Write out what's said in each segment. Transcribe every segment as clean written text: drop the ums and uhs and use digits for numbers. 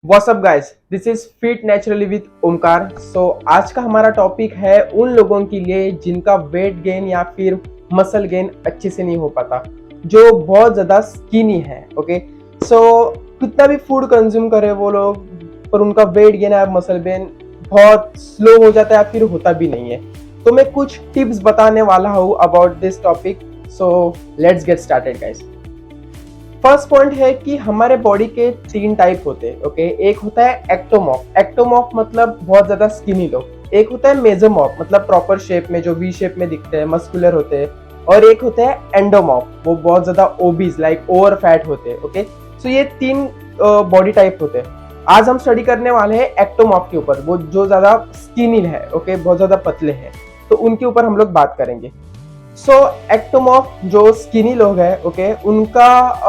What's up guys, this is fit naturally with Omkar. आज का हमारा टॉपिक है उन लोगों के लिए जिनका वेट गेन या फिर मसल गेन अच्छे से नहीं हो पाता, जो बहुत ज़्यादा स्किनी है। ओके, कितना भी फूड कंज्यूम करे वो लोग, पर उनका वेट गेन या मसल गेन बहुत स्लो हो जाता है या फिर होता भी नहीं है। तो मैं कुछ टिप्स बताने वाला हूँ about this topic. Let's get started guys. First point है कि हमारे बॉडी के 3 टाइप होते हैं। ओके, एक होता है एक्टोमॉर्फ। एक्टोमॉर्फ मतलब बहुत ज्यादा स्किनी लोग। एक होता है मेसोमॉर्फ, मतलब प्रॉपर शेप में, जो वी शेप में दिखते हैं, मस्कुलर होते हैं। और एक होता है एंडोमॉर्फ, वो बहुत ज्यादा ओबीज लाइक ओवर फैट होते हैं। ओके, सो ये 3 बॉडी टाइप होते हैं। आज हम स्टडी करने वाले हैं एक्टोमॉर्फ के ऊपर, वो जो ज्यादा स्किनी है। ओके, बहुत ज्यादा पतले हैं, तो उनके ऊपर हम लोग बात करेंगे। एक्टोमॉर्फ जो स्किनी लोग हैं, ओके, उनका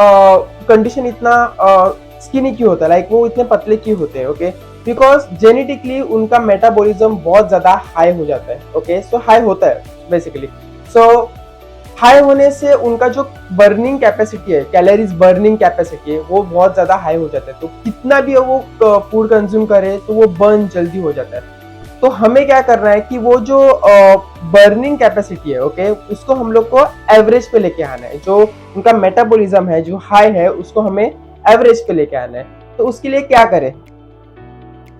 कंडीशन इतना स्किनी क्यों होता है, लाइक वो इतने पतले क्यों होते हैं? ओके, बिकॉज जेनेटिकली उनका मेटाबॉलिज्म बहुत ज्यादा हाई हो जाता है। ओके, हाई होता है बेसिकली। हाई होने से उनका जो बर्निंग कैपेसिटी है, कैलोरीज बर्निंग कैपेसिटी है, वो बहुत ज्यादा हाई हो जाता है। तो कितना भी वो फूड कंज्यूम करे तो वो बर्न जल्दी हो जाता है। तो हमें क्या करना है कि वो जो बर्निंग कैपेसिटी है, ओके, उसको हम लोग को एवरेज पे लेके आना है। जो उनका मेटाबॉलिज्म है जो हाई है, उसको हमें एवरेज पे लेके आना है। तो उसके लिए क्या करें?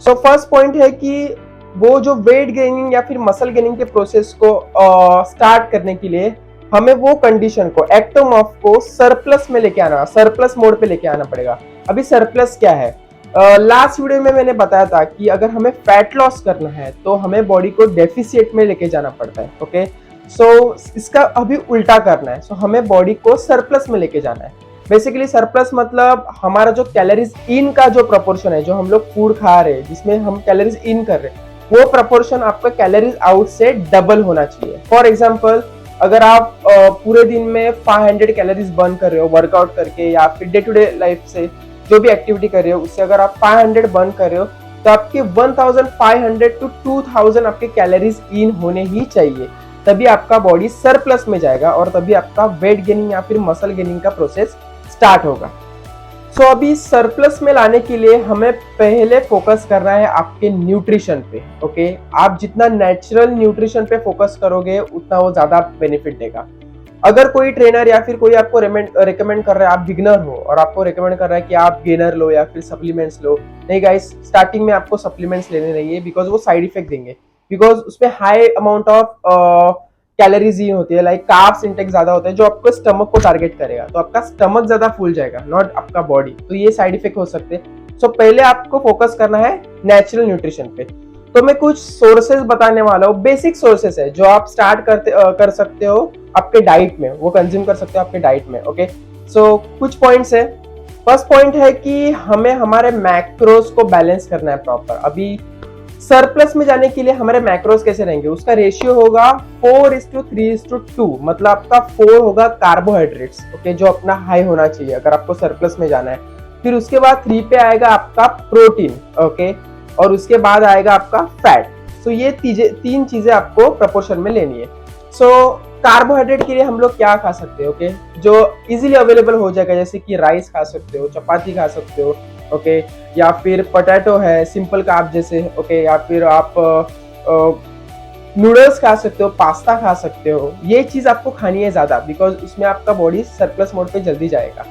फर्स्ट पॉइंट है कि वो जो वेट गेनिंग या फिर मसल गेनिंग के प्रोसेस को स्टार्ट करने के लिए हमें वो कंडीशन को, एक्टोमॉर्फ को सरप्लस में लेके आना, सरप्लस मोड पे लेके आना पड़ेगा। अभी सरप्लस क्या है? लास्ट वीडियो में मैंने बताया था कि अगर हमें फैट लॉस करना है तो हमें बॉडी को डेफिसिट में लेके जाना पड़ता है। ओके, इसका अभी उल्टा करना है। हमें बॉडी को सरप्लस में लेके जाना है। बेसिकली सरप्लस मतलब हमारा जो कैलोरीज इन का जो प्रोपोर्शन है, जो हम लोग फूड खा रहे हैं जिसमें हम कैलोरीज इन कर रहे हैं, वो प्रोपोर्शन आपका कैलोरीज आउट से डबल होना चाहिए। फॉर एग्जाम्पल, अगर आप पूरे दिन में 500 कैलोरीज बर्न कर रहे हो वर्कआउट करके या फिर डे टू डे लाइफ से जो भी एक्टिविटी कर रहे हो, उससे अगर आप 500 बर्न कर रहे हो तो आपके 1500 टू 2000 आपके कैलोरीज इन होने ही चाहिए। तभी आपका बॉडी सरप्लस में जाएगा और तभी आपका वेट गेनिंग या फिर मसल गेनिंग का प्रोसेस स्टार्ट होगा। अभी सरप्लस में लाने के लिए हमें पहले फोकस करना है आपके न्यूट्रिशन पे। ओके, आप जितना नेचुरल न्यूट्रिशन पे फोकस करोगे उतना वो ज्यादा बेनिफिट देगा। अगर कोई ट्रेनर या फिर कोई आपको रेकमेंड कर रहा है, आप बिगनर हो और आपको रेकमेंड कर रहा है कि आप गेनर लो या फिर सप्लीमेंट्स लो, नहीं गाइस, स्टार्टिंग में आपको सप्लीमेंट्स लेने नहीं है, बिकॉज वो साइड इफेक्ट देंगे। बिकॉज उसमें हाई अमाउंट ऑफ कैलोरीज ही होती है, लाइक कार्ब्स इंटेक ज्यादा होता है, जो आपको स्टमक को टारगेट करेगा। तो आपका स्टमक ज्यादा फूल जाएगा, नॉट आपका बॉडी। तो ये साइड इफेक्ट हो सकते हैं। पहले आपको फोकस करना है नेचुरल न्यूट्रिशन पे। तो मैं कुछ सोर्सेज बताने वाला हूँ, बेसिक सोर्सेज है जो आप स्टार्ट कर सकते हो आपके डाइट में, वो कंज्यूम कर सकते हो आपके डाइट में। ओके, कुछ पॉइंट्स है। फर्स्ट पॉइंट है कि हमें हमारे मैक्रोस को बैलेंस करना है प्रॉपर। अभी सरप्लस में जाने के लिए हमारे मैक्रोस कैसे रहेंगे? उसका रेशियो होगा 4:3:2, मतलब आपका 4 होगा कार्बोहाइड्रेट्स, ओके, जो अपना हाई होना चाहिए अगर आपको सरप्लस में जाना है। फिर उसके बाद 3 पे आएगा आपका प्रोटीन, ओके, और उसके बाद आएगा आपका फैट। ये 3 चीजें आपको प्रोपोर्शन में लेनी है। कार्बोहाइड्रेट के लिए हम लोग क्या खा सकते हैं? ओके, जो इजीली अवेलेबल हो जाएगा, जैसे कि राइस खा सकते हो, चपाती खा सकते हो, ओके, या फिर पोटैटो है, सिंपल कार्ब जैसे, ओके, या फिर आप नूडल्स खा सकते हो, पास्ता खा सकते हो। ये चीज आपको खानी है ज्यादा, बिकॉज उसमें आपका बॉडी सरप्लस मोड पे जल्दी जाएगा।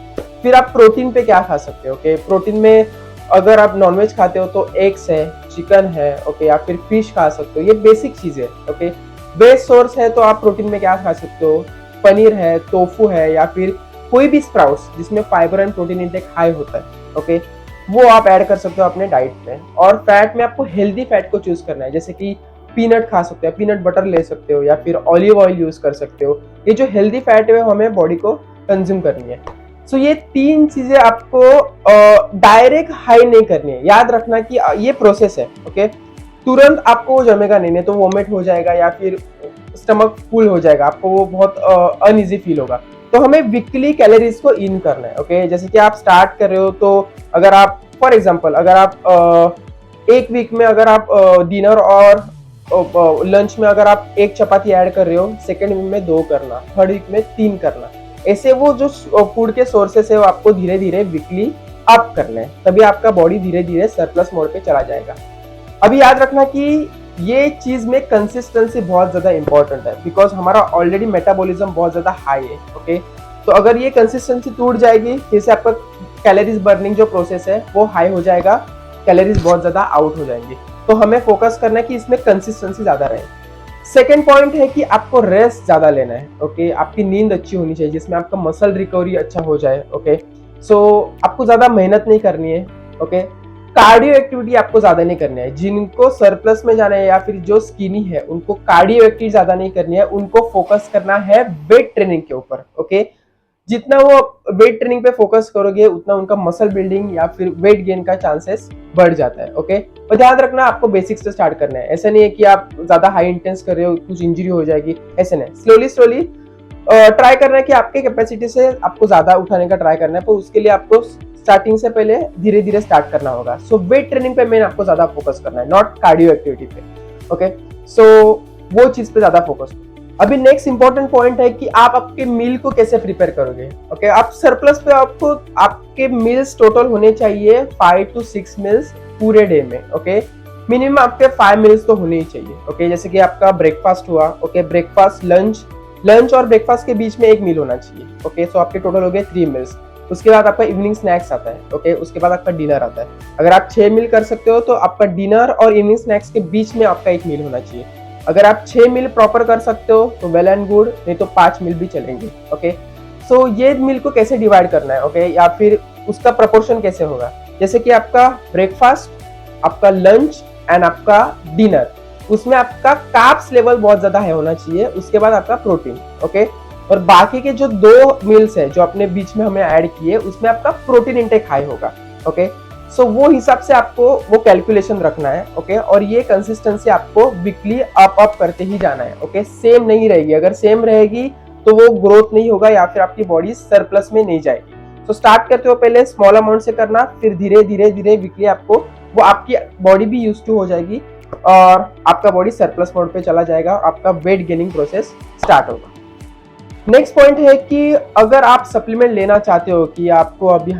फिर आप प्रोटीन पे क्या खा सकते हो? ओके, प्रोटीन में अगर आप नॉनवेज खाते हो तो एग्स है, चिकन है, ओके, या फिर फिश खा सकते हो। ये बेसिक चीज है। ओके, बेस्ट सोर्स है तो आप प्रोटीन में क्या खा सकते हो? पनीर है, टोफू है, या फिर कोई भी स्प्राउट्स जिसमें fibre and protein intake high होता है, ओके, वो आप ऐड कर सकते हो अपने डाइट में। और फैट में आपको हेल्दी फैट को चूज करना है, जैसे कि पीनट खा सकते हो, पीनट बटर ले सकते हो, या फिर ऑलिव ऑयल यूज कर सकते हो। ये जो हेल्दी फैट है हमें बॉडी को कंज्यूम करनी है। ये 3 चीजें आपको डायरेक्ट हाई नहीं करनी है। याद रखना कि ये प्रोसेस है। ओके, तुरंत आपको वो जमेगा नहीं तो वोमिट हो जाएगा या फिर स्टमक फुल हो जाएगा, आपको वो बहुत अनईजी फील होगा। तो हमें वीकली कैलोरीज को इन करना है। ओके, जैसे कि आप स्टार्ट कर रहे हो तो अगर आप फॉर एग्जांपल अगर आप एक वीक में अगर आप डिनर और लंच में अगर आप 1 चपाती ऐड कर रहे हो, सेकेंड वीक में 2 करना, थर्ड वीक में 3 करना। ऐसे वो जो फूड के सोर्सेस है वो आपको धीरे धीरे वीकली अप करना है, तभी आपका बॉडी धीरे धीरे सरप्लस मोड पे चला जाएगा। अभी याद रखना कि ये चीज में कंसिस्टेंसी बहुत ज्यादा इंपॉर्टेंट है, बिकॉज हमारा ऑलरेडी मेटाबॉलिज्म बहुत ज्यादा हाई है। ओके, तो अगर ये कंसिस्टेंसी टूट जाएगी, फिर से आपका कैलोरीज बर्निंग जो प्रोसेस है वो हाई हो जाएगा, कैलोरीज बहुत ज्यादा आउट हो जाएंगी। तो हमें फोकस करना है कि इसमें कंसिस्टेंसी ज्यादा रहे। सेकेंड पॉइंट है कि आपको रेस्ट ज्यादा लेना है। ओके, आपकी नींद अच्छी होनी चाहिए जिसमें आपका मसल रिकवरी अच्छा हो जाए। ओके, सो आपको ज्यादा मेहनत नहीं करनी है। ओके, कार्डियो एक्टिविटी आपको ज्यादा नहीं करनी है। जिनको सरप्लस में जाना है या फिर जो स्किनी है उनको कार्डियो एक्टिविटी ज्यादा नहीं करनी है, उनको फोकस करना है वेट ट्रेनिंग के ऊपर। ओके, जितना वो वेट ट्रेनिंग पे फोकस करोगे उतना उनका मसल बिल्डिंग या फिर वेट गेन का चांसेस बढ़ जाता है। ओके, और ध्यान रखना आपको बेसिक्स से स्टार्ट करना है। ऐसा नहीं है कि आप ज्यादा हाई इंटेंस कर रहे हो कुछ इंजरी हो जाएगी, ऐसे नहीं। स्लोली स्लोली ट्राई करना है कि आपके कैपेसिटी से आपको ज्यादा उठाने का ट्राई करना है, पर उसके लिए आपको स्टार्टिंग से पहले धीरे धीरे स्टार्ट करना होगा। सो वेट ट्रेनिंग पे मेन आपको ज्यादा फोकस करना है, नॉट कार्डियो एक्टिविटी पे। ओके, सो वो चीज पे ज्यादा फोकस। अभी नेक्स्ट इंपॉर्टेंट पॉइंट है कि आप आपके मील को कैसे प्रिपेयर करोगे। ओके, आप सरप्लस पे आपको आपके मील्स टोटल होने चाहिए 5 to 6 मील्स पूरे डे में। ओके, मिनिमम आपके 5 मील्स तो होने ही चाहिए। ओके, जैसे कि आपका ब्रेकफास्ट हुआ। ओके, ब्रेकफास्ट, लंच और ब्रेकफास्ट के बीच में एक मील होना चाहिए। ओके, सो आपके टोटल हो गए 3 मील्स। उसके बाद आपका इवनिंग स्नैक्स आता है। ओके, उसके बाद आपका डिनर आता है। अगर आप 6 मील कर सकते हो तो आपका डिनर और इवनिंग स्नैक्स के बीच में आपका एक मील होना चाहिए। अगर आप 6 मील प्रॉपर कर सकते हो तो वेल एंड गुड, नहीं तो 5 मील भी चलेंगे। ओके, सो ये मील को कैसे डिवाइड करना है। ओके, या फिर उसका प्रोपोर्शन कैसे होगा, जैसे कि आपका ब्रेकफास्ट, आपका लंच एंड आपका डिनर, उसमें आपका कार्ब्स लेवल बहुत ज्यादा है होना चाहिए। उसके बाद आपका प्रोटीन। ओके, और बाकी के जो 2 मील्स है जो अपने बीच में हमने ऐड किए उसमें आपका प्रोटीन इंटेक हाई होगा। ओके, सो वो हिसाब से आपको वो कैलकुलेशन रखना है। ओके, और ये कंसिस्टेंसी आपको वीकली अप करते ही जाना है। ओके, सेम नहीं रहेगी। अगर सेम रहेगी तो वो ग्रोथ नहीं होगा या फिर आपकी बॉडी सरप्लस में नहीं जाएगी। तो स्टार्ट करते हो पहले स्मॉल अमाउंट से करना, फिर धीरे धीरे धीरे वीकली आपको वो आपकी बॉडी भी यूज टू हो जाएगी और आपका बॉडी सरप्लस मोड पे चला जाएगा, आपका वेट गेनिंग प्रोसेस स्टार्ट होगा। नेक्स्ट पॉइंट है कि अगर आप सप्लीमेंट लेना चाहते हो कि आपको अभी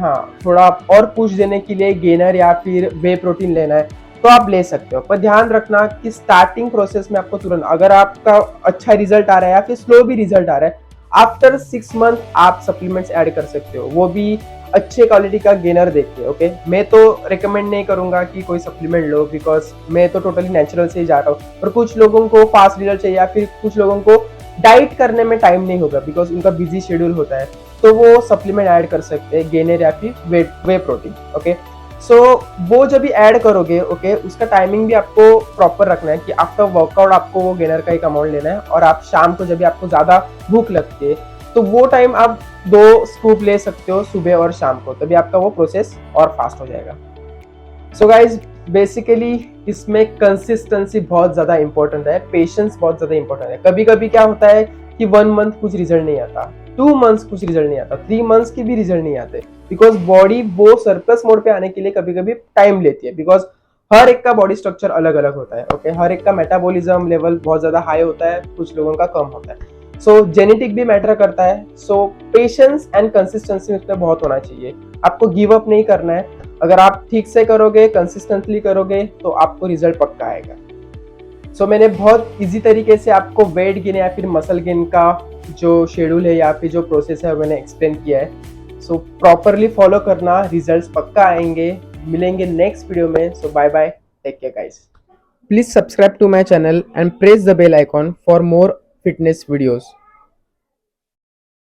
थोड़ा और पुश देने के लिए गेनर या फिर वे प्रोटीन लेना है तो आप ले सकते हो, पर ध्यान रखना कि स्टार्टिंग प्रोसेस में आपको तुरंत, अगर आपका अच्छा रिजल्ट आ रहा है या फिर स्लो भी रिजल्ट आ रहा है, आफ्टर 6 मंथ आप सप्लीमेंट्स ऐड कर सकते हो, वो भी अच्छे क्वालिटी का गेनर देख के। ओके, मैं तो रिकमेंड नहीं करूंगा कि कोई सप्लीमेंट लो, बिकॉज मैं तो टोटली नेचुरल से ही जा रहा हूँ। और कुछ लोगों को फास्ट रिजल्ट चाहिए या फिर कुछ लोगों को डाइट करने में टाइम नहीं होगा बिकॉज उनका बिजी शेड्यूल होता है, तो वो सप्लीमेंट ऐड कर सकते हैं, गेनर या फिर वे प्रोटीन। ओके, सो वो जब भी ऐड करोगे, ओके, उसका टाइमिंग भी आपको प्रॉपर रखना है कि आफ्टर वर्कआउट आपको वो गेनर का एक अमाउंट लेना है, और आप शाम को जब भी आपको ज्यादा भूख लगती है तो वो टाइम आप 2 स्कूप ले सकते हो, सुबह और शाम को, तभी आपका वो प्रोसेस और फास्ट हो जाएगा। सो गाइज, बेसिकली इसमें कंसिस्टेंसी बहुत ज्यादा इंपॉर्टेंट है, पेशेंस बहुत ज्यादा इंपॉर्टेंट है। कभी कभी क्या होता है कि 1 मंथ कुछ रिजल्ट नहीं आता, 2 मंथ्स कुछ रिजल्ट नहीं आता, 3 मंथ्स की भी रिजल्ट नहीं आते, बिकॉज बॉडी वो सरप्लस मोड पे आने के लिए कभी कभी टाइम लेती है, बिकॉज हर एक का बॉडी स्ट्रक्चर अलग अलग होता है। ओके, हर एक का मेटाबॉलिज्म लेवल बहुत ज्यादा हाई होता है, कुछ लोगों का कम होता है। सो जेनेटिक भी मैटर करता है। सो पेशेंस एंड कंसिस्टेंसी उसमें बहुत होना चाहिए, आपको गिव अप नहीं करना है। अगर आप ठीक से करोगे, कंसिस्टेंटली करोगे, तो आपको रिजल्ट पक्का आएगा। सो मैंने बहुत इजी तरीके से आपको वेट गेन या फिर मसल गेन का जो शेड्यूल है या फिर जो प्रोसेस है मैंने एक्सप्लेन किया है। सो प्रॉपरली फॉलो करना, रिजल्ट्स पक्का आएंगे। मिलेंगे नेक्स्ट वीडियो में। So bye bye, take care guys. Please subscribe to my channel and press the bell icon for more fitness videos.